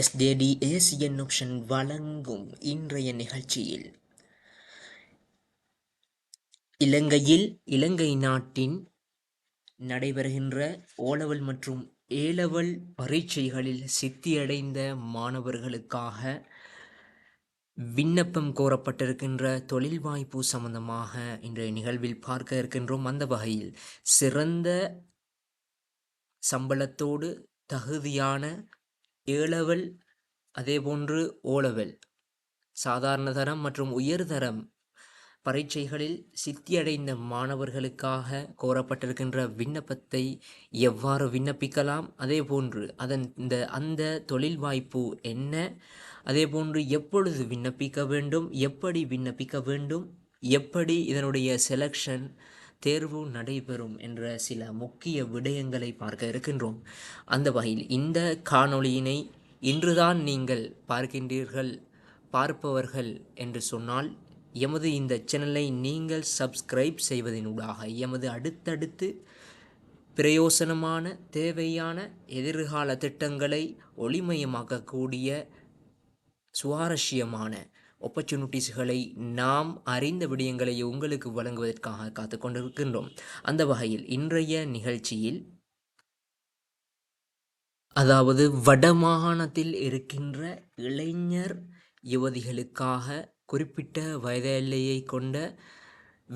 SJD Asian option வழங்கும் இன்றைய நிகழ்ச்சியில் இலங்கை நாட்டின் நடைபெறுகின்ற ஓலெவல் மற்றும் ஏலெவல் பரீட்சைகளில் சித்தியடைந்த மாணவர்களுக்காக விண்ணப்பம் கோரப்பட்டிருக்கின்ற தொழில் வாய்ப்பு சம்பந்தமாக இன்றைய நிகழ்வில் பார்க்க இருக்கின்றோம். அந்த வகையில் சிறந்த சம்பளத்தோடு தகுதியான ஏலெவல் அதேபோன்று ஓலெவல் சாதாரண தரம் மற்றும் உயர்தரம் பரீட்சைகளில் சித்தியடைந்த மாணவர்களுக்காக கோரப்பட்டிருக்கின்ற விண்ணப்பத்தை எவ்வாறு விண்ணப்பிக்கலாம், அதேபோன்று அந்த தொழில் வாய்ப்பு என்ன, அதேபோன்று எப்பொழுது விண்ணப்பிக்க வேண்டும், எப்படி விண்ணப்பிக்க வேண்டும், எப்படி இதனுடைய செலக்ஷன் தேர்வு நடைபெறும் என்ற சில முக்கிய விடயங்களை பார்க்க இருக்கின்றோம். அந்த வகையில் இந்த காணொளியினை இன்றுதான் நீங்கள் பார்ப்பவர்கள் என்று சொன்னால் எமது இந்த சேனலை நீங்கள் சப்ஸ்கிரைப் செய்வதனூடாக எமது அடுத்தடுத்து பிரயோசனமான தேவையான எதிர்கால திட்டங்களை ஒளிமயமாக்கக்கூடிய சுவாரஸ்யமான ஆப்பர்ச்சுனிட்டிஸ்களை நாம் அறிந்த விடயங்களை உங்களுக்கு வழங்குவதற்காக காத்து கொண்டிருக்கின்றோம். அந்த வகையில் இன்றைய நிகழ்ச்சியில் அதாவது வடமாகாணத்தில் இருக்கின்ற இளைஞர் யுவதிகளுக்காக குறிப்பிட்ட வயது எல்லையை கொண்ட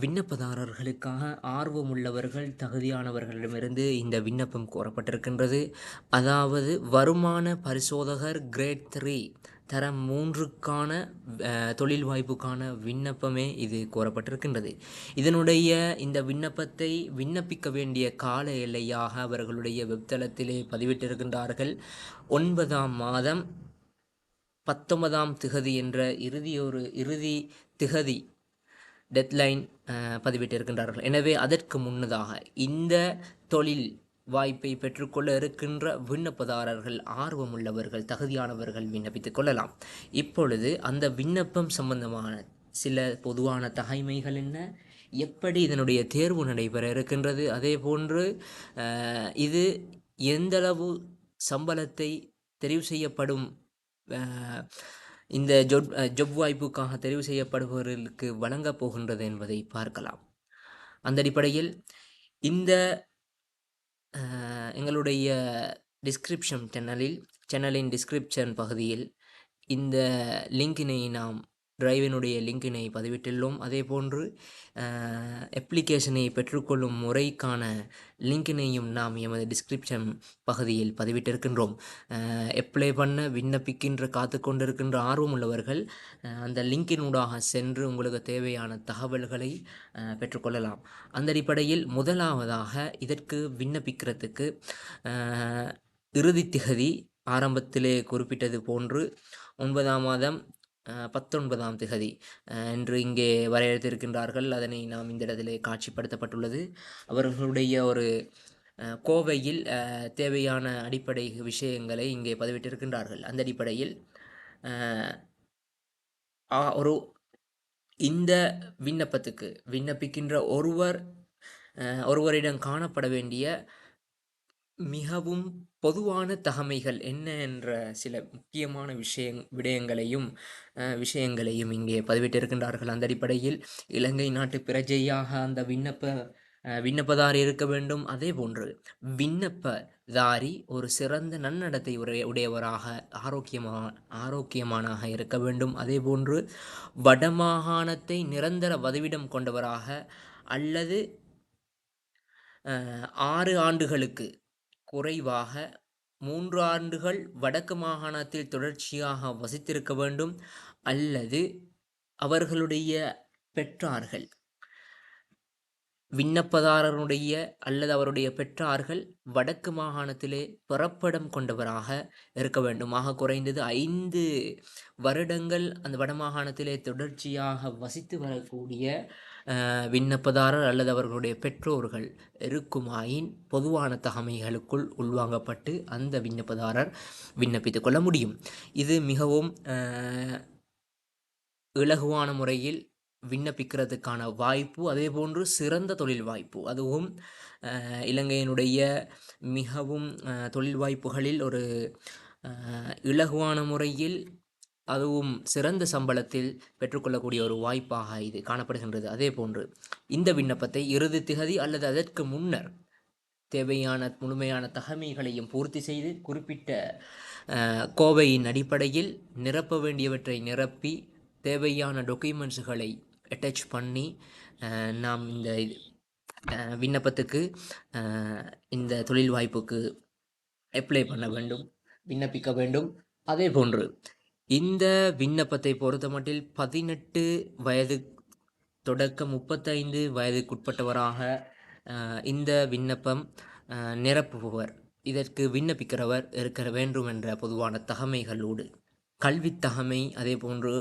விண்ணப்பதாரர்களுக்காக ஆர்வமுள்ளவர்கள் தகுதியானவர்களிடமிருந்து இந்த விண்ணப்பம் கோரப்பட்டிருக்கின்றது. அதாவது வருமான பரிசோதகர் கிரேட் 3 தரம் 3க்கான தொழில் வாய்ப்புக்கான விண்ணப்பமே இது கோரப்பட்டிருக்கின்றது. இதனுடைய இந்த விண்ணப்பத்தை விண்ணப்பிக்க வேண்டிய கால எல்லையாக அவர்களுடைய வெப்தளத்திலே பதிவிட்டிருக்கின்றார்கள். 9ஆம் மாதம் 19ஆம் திகதி என்ற இறுதி திகதி டெட்லைன் பதிவிட்டிருக்கின்றார்கள். எனவே அதற்கு முன்னதாக இந்த தொழில் வாய்ப்பை பெற்றுக்கொள்ள இருக்கின்ற விண்ணப்பதாரர்கள் ஆர்வமுள்ளவர்கள் தகுதியானவர்கள் விண்ணப்பித்துக் கொள்ளலாம். இப்பொழுது அந்த விண்ணப்பம் சம்பந்தமான சில பொதுவான தகைமைகள் என்ன, எப்படி இதனுடைய தேர்வு நடைபெற இருக்கின்றது, அதே போன்று இது எந்தளவு சம்பளத்தை தெரிவு செய்யப்படும் இந்த ஜொப் வாய்ப்புக்காக தெரிவு செய்யப்படுபவர்களுக்கு வழங்கப் போகின்றது என்பதை பார்க்கலாம். அந்த அடிப்படையில் இந்த எங்களுடைய சேனலின் டிஸ்கிரிப்ஷன் பகுதியில் இந்த லிங்கினை நாம் டிரைவினுடைய லிங்கினை பதிவிட்டுள்ளோம். அதே போன்று அப்ளிகேஷனை பெற்றுக்கொள்ளும் முறைக்கான லிங்கினையும் நாம் எமது டிஸ்கிரிப்ஷன் பகுதியில் பதிவிட்டிருக்கின்றோம். அப்ளை பண்ண காத்து கொண்டிருக்கின்ற ஆர்வம் உள்ளவர்கள் அந்த லிங்கினூடாக சென்று உங்களுக்கு தேவையான தகவல்களை பெற்றுக்கொள்ளலாம். அந்த அடிப்படையில் முதலாவதாக இதற்கு விண்ணப்பிக்கிறதுக்கு இறுதி திகதி ஆரம்பத்திலே குறிப்பிட்டது போன்று 9ஆம் மாதம் 19ஆம் திகதி என்று இங்கே வரையறுத்திருக்கின்றார்கள். அதனை நாம் இந்த இடத்திலே காட்சிப்படுத்தப்பட்டுள்ளது. அவர்களுடைய ஒரு கோவையில் தேவையான அடிப்படை விஷயங்களை இங்கே பதிவிட்டிருக்கின்றார்கள். அந்த அடிப்படையில் இந்த விண்ணப்பத்துக்கு விண்ணப்பிக்கின்ற ஒருவரிடம் காணப்பட வேண்டிய மிகவும் பொதுவான தகமைகள் என்ன என்ற சில முக்கியமான விஷயங்களையும் இங்கே பதிவிட்டிருக்கின்றார்கள். அந்த அடிப்படையில் இலங்கை நாட்டு பிரஜையாக அந்த விண்ணப்பதாரி இருக்க வேண்டும். அதே போன்று விண்ணப்பதாரி ஒரு சிறந்த நன்னடத்தை உடையவராக ஆரோக்கியமானாக இருக்க வேண்டும். அதே போன்று வடமாகாணத்தை நிரந்தர வதிவிடம் கொண்டவராக அல்லது 6 ஆண்டுகளுக்கு குறைவாக 3 ஆண்டுகள் வடக்கு மாகாணத்தில் தொடர்ச்சியாக வசித்திருக்க வேண்டும், அல்லது அவர்களுடைய பெற்றார்கள் விண்ணப்பதாரருடைய அல்லது அவருடைய பெற்றார்கள் வடக்கு மாகாணத்திலே பிறப்பிடம் கொண்டவராக இருக்க வேண்டும். ஆக குறைந்தது 5 வருடங்கள் அந்த வடமாகாணத்திலே தொடர்ச்சியாக வசித்து வரக்கூடிய விண்ணப்பதாரர் அல்லது அவர்களுடைய பெற்றோர்கள் இருக்குமாயின் பொதுவான தகமைகளுக்குள் உள்வாங்கப்பட்டு அந்த விண்ணப்பதாரர் விண்ணப்பித்துக் கொள்ள முடியும். இது மிகவும் இலகுவான முறையில் விண்ணப்பிக்கிறதுக்கான வாய்ப்பு, அதே போன்று சிறந்த தொழில் வாய்ப்பு, அதுவும் இலங்கையினுடைய மிகவும் தொழில் வாய்ப்புகளில் ஒரு இலகுவான முறையில் அதுவும் சிறந்த சம்பளத்தில் பெற்றுக்கொள்ளக்கூடிய ஒரு வாய்ப்பாக இது காணப்படுகின்றது. அதே போன்று இந்த விண்ணப்பத்தை இறுதி திகதி அல்லது அதற்கு முன்னர் தேவையான முழுமையான தகமைகளையும் பூர்த்தி செய்து குறிப்பிட்ட கோவையின் அடிப்படையில் நிரப்ப வேண்டியவற்றை நிரப்பி தேவையான டாக்குமெண்ட்ஸுகளை அட்டாச் பண்ணி நாம் இந்த விண்ணப்பத்துக்கு இந்த தொழில் வாய்ப்புக்கு அப்ளை பண்ண வேண்டும், விண்ணப்பிக்க வேண்டும். அதே போன்று இந்த விண்ணப்பத்தை பொறுத்தமட்டில் 18 வயது தொடக்க 35 வயதுக்குட்பட்டவராக இந்த விண்ணப்பம் நிரப்புபவர், இதற்கு விண்ணப்பிக்கிறவர் இருக்க வேண்டும் என்ற பொதுவான தகமைகளோடு கல்வி தகமை அதே போன்று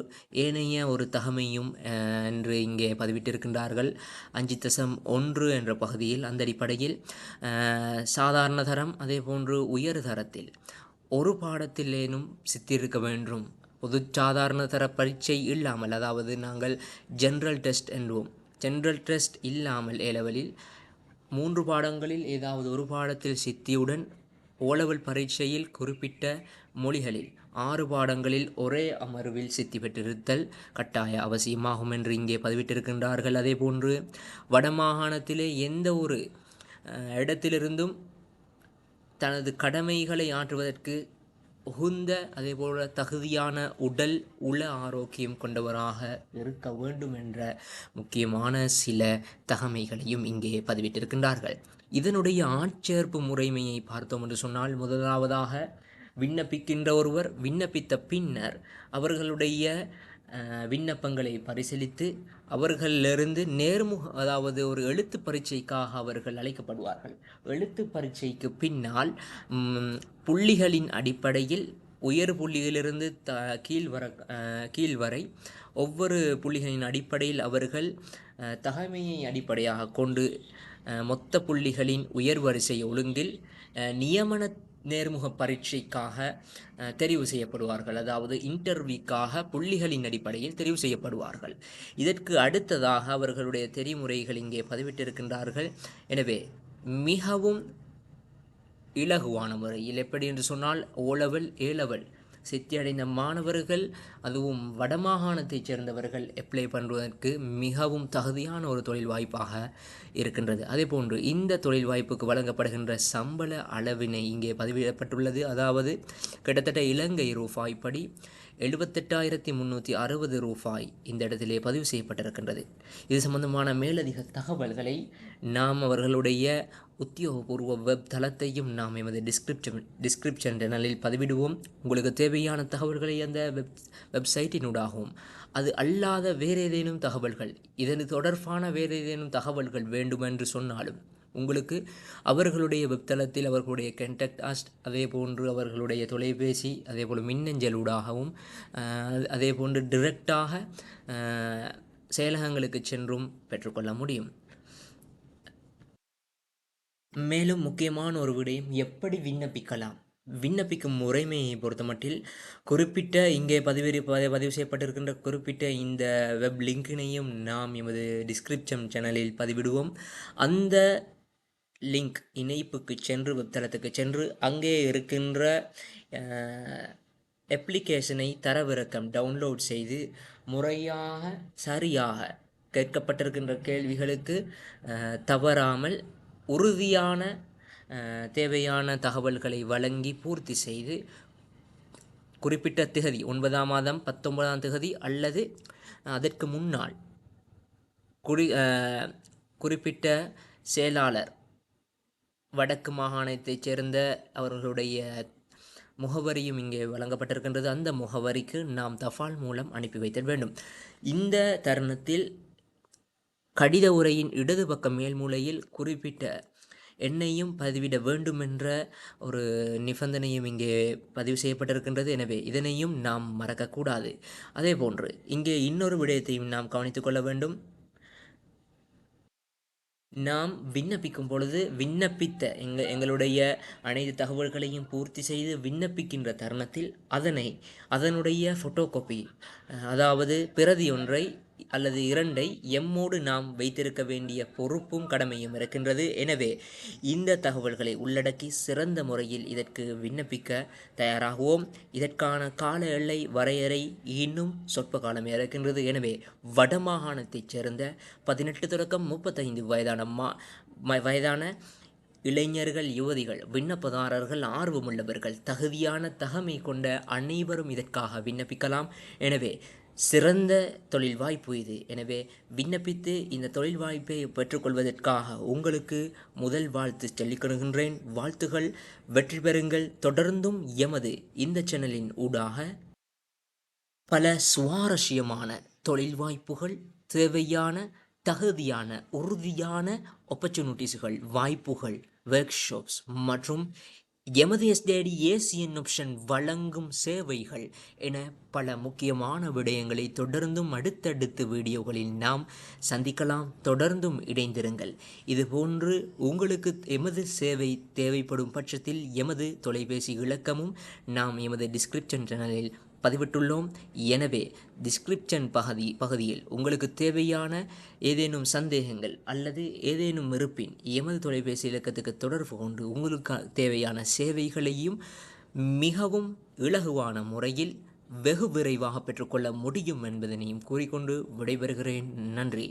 ஏனைய ஒரு தகமையும் என்று இங்கே பதிவிட்டிருக்கின்றார்கள். 5.1 என்ற பகுதியில் அந்த அடிப்படையில் சாதாரண தரம் அதே போன்று உயர் தரத்தில் ஒரு பாடத்திலேனும் சித்திருக்க வேண்டும். பொது சாதாரண தர பரீட்சை இல்லாமல், அதாவது நாங்கள் ஜென்ரல் டெஸ்ட் என்போம், ஜென்ரல் டெஸ்ட் இல்லாமல் ஏலெவலில் 3 பாடங்களில் ஏதாவது ஒரு பாடத்தில் சித்தியுடன் ஓலெவல் பரீட்சையில் குறிப்பிட்ட மொழிகளில் 6 பாடங்களில் ஒரே அமர்வில் சித்தி பெற்றிருத்தல் கட்டாய அவசியமாகும் என்று இங்கே பதிவிட்டிருக்கின்றார்கள். அதே போன்று வடமாகாணத்திலே எந்த ஒரு இடத்திலிருந்தும் தனது கடமைகளை ஆற்றுவதற்கு உகுந்த அதேபோல தகுதியான உடல் உள ஆரோக்கியம் கொண்டவராக இருக்க வேண்டும் என்ற முக்கியமான சில தகமைகளையும் இங்கே பதிவிட்டிருக்கின்றார்கள். இதனுடைய ஆட்சேர்ப்பு முறைமையை பார்த்தோம் என்று சொன்னால், முதலாவதாக விண்ணப்பிக்கின்ற ஒருவர் விண்ணப்பித்த பின்னர் அவர்களுடைய விண்ணப்பங்களை பரிசீலித்து அவர்களிலிருந்து அதாவது ஒரு எழுத்து பரீட்சைக்காக அவர்கள் அழைக்கப்படுவார்கள். எழுத்து பரீட்சைக்கு பின்னால் புள்ளிகளின் அடிப்படையில் உயர் புள்ளியிலிருந்து கீழ் வரை ஒவ்வொரு புள்ளிகளின் அடிப்படையில் அவர்கள் தகமையை அடிப்படையாக கொண்டு மொத்த புள்ளிகளின் உயர் வரிசை ஒழுங்கில் நியமன நேர்முக பரீட்சைக்காக தெரிவு செய்யப்படுவார்கள். அதாவது இன்டர்வியூக்காக புள்ளிகளின் அடிப்படையில் தெரிவு செய்யப்படுவார்கள். இதற்கு அடுத்ததாக அவர்களுடைய தெரிமுறைகள் இங்கே பதிவிட்டிருக்கின்றார்கள். எனவே மிகவும் இலகுவான முறையில், எப்படி என்று சொன்னால் ஓலெவல் ஏலெவல் சித்தியடைந்த மாணவர்கள், அதுவும் வடமாகாணத்தைச் சேர்ந்தவர்கள் அப்ளை பண்ணுவதற்கு மிகவும் தகுதியான ஒரு தொழில் வாய்ப்பாக இருக்கின்றது. அதே போன்று இந்த தொழில் வாய்ப்புக்கு வழங்கப்படுகின்ற சம்பள அளவினை இங்கே பதிவிடப்பட்டுள்ளது. அதாவது கிட்டத்தட்ட இலங்கை ரூபாய்ப்படி 78,360 ரூபாய் இந்த இடத்திலே பதிவு செய்யப்பட்டிருக்கின்றது. இது சம்பந்தமான மேலதிக தகவல்களை நாம் அவர்களுடைய உத்தியோகபூர்வ வெப் தளத்தையும் நாம் எமது டிஸ்கிரிப்ஷன் சேனலில் பதிவிடுவோம். உங்களுக்கு தேவையான தகவல்களை அந்த வெப்சைட்டினூடாகவும், அது அல்லாத வேறு ஏதேனும் தகவல்கள், இதன் தொடர்பான வேறு ஏதேனும் தகவல்கள் வேண்டுமென்று சொன்னாலும் உங்களுக்கு அவர்களுடைய வெப்தளத்தில் அவர்களுடைய கான்டாக்ட் அஸ், அதே போன்று அவர்களுடைய தொலைபேசி, அதே போல் மின்னஞ்சலூடாகவும், அதே போன்று டிரெக்டாக செயலகங்களுக்கு சென்றும் பெற்றுக்கொள்ள முடியும். மேலும் முக்கியமான ஒரு விடயம், எப்படி விண்ணப்பிக்கலாம். விண்ணப்பிக்கும் முறைமையை பொறுத்தமட்டில் குறிப்பிட்ட இங்கே பதிவு செய்யப்பட்டிருக்கின்ற குறிப்பிட்ட இந்த வெப் லிங்கினையும் நாம் எமது டிஸ்கிரிப்ஷன் சேனலில் பதிவிடுவோம். அந்த லிங்க் இணைப்புக்கு சென்று வெப்தளத்துக்கு சென்று அங்கே இருக்கின்ற அப்ளிகேஷனை தரவிறக்கம் டவுன்லோட் செய்து முறையாக சரியாக கேட்கப்பட்டிருக்கின்ற கேள்விகளுக்கு தவறாமல் உறுதியான தேவையான தகவல்களை வழங்கி பூர்த்தி செய்து குறிப்பிட்ட திகதி 9ஆம் மாதம் 19ஆம் திகதி அல்லது அதற்கு முன்னால் குறிப்பிட்ட செயலாளர் வடக்கு மாகாணத்தைச் சேர்ந்த அவர்களுடைய முகவரியும் இங்கே வழங்கப்பட்டிருக்கின்றது. அந்த முகவரிக்கு நாம் தபால் மூலம் அனுப்பி வைத்தல் வேண்டும். இந்த தருணத்தில் கடித உரையின் இடது பக்க மேல் மூலையில் குறிப்பிட்ட எண்ணையும் பதிவிட வேண்டும் என்ற ஒரு நிபந்தனையும் இங்கே பதிவு செய்யப்பட்டிருக்கின்றது. எனவே இதனையும் நாம் மறக்கக்கூடாது. அதே போன்று இங்கே இன்னொரு விடயத்தையும் நாம் கவனித்துக் கொள்ள வேண்டும். நாம் விண்ணப்பிக்கும் பொழுது விண்ணப்பித்த எங்களுடைய அனைத்து தகவல்களையும் பூர்த்தி செய்து விண்ணப்பிக்கின்ற தருணத்தில் அதனுடைய ஃபோட்டோ காப்பி, அதாவது பிரதி ஒன்றை அல்லது 2ஐ எம்மோடு நாம் வைத்திருக்க வேண்டிய பொறுப்பும் கடமையும் இருக்கின்றது. எனவே இந்த தகவல்களை உள்ளடக்கி சிறந்த முறையில் இதற்கு விண்ணப்பிக்க தயாராகுவோம். இதற்கான கால எல்லை வரையறை இன்னும் சொற்ப காலமே இருக்கின்றது. எனவே வடமாகாணத்தைச் சேர்ந்த 18 தொடக்கம் 35 வயதான இளைஞர்கள், யுவதிகள், விண்ணப்பதாரர்கள், ஆர்வமுள்ளவர்கள், தகுதியான தகமை கொண்ட அனைவரும் இதற்காக விண்ணப்பிக்கலாம். எனவே சிறந்த தொழில் வாய்ப்பு இது. எனவே விண்ணப்பித்து இந்த தொழில் வாய்ப்பை பெற்றுக்கொள்வதற்காக உங்களுக்கு முதல் வாழ்த்து சொல்லிக்கொள்கின்றேன். வாழ்த்துகள், வெற்றி பெறுங்கள். தொடர்ந்தும் எமது இந்த சேனலின் ஊடாக பல சுவாரஸ்யமான தொழில் வாய்ப்புகள், தேவையான தகுதியான உறுதியான ஆப்பர்ச்சுனிட்டிஸ்கள், வாய்ப்புகள், ஒர்க் ஷாப்ஸ் மற்றும் எமது எஸ்டேடி ஏசியன் ஆப்ஷன் வழங்கும் சேவைகள் என பல முக்கியமான விடயங்களை தொடர்ந்தும் அடுத்தடுத்த வீடியோகளில் நாம் சந்திக்கலாம். தொடர்ந்தும் இணைந்திருங்கள். இதுபோன்று உங்களுக்கு எமது சேவை தேவைப்படும் பட்சத்தில் எமது தொலைபேசி இலக்கமும் நாம் எமது டிஸ்கிரிப்ஷன் சேனலில் பதிவிட்டுள்ளோம். எனவே டிஸ்கிரிப்ஷன் பகுதியில் உங்களுக்கு தேவையான ஏதேனும் சந்தேகங்கள் அல்லது ஏதேனும் இருப்பின் எமது தொலைபேசி இலக்கத்துக்கு தொடர்பு கொண்டு உங்களுக்கு தேவையான சேவைகளையும் மிகவும் இலகுவான முறையில் வெகு விரைவாக பெற்றுக்கொள்ள முடியும் என்பதனையும் கூறிக்கொண்டு விடைபெறுகிறேன். நன்றி.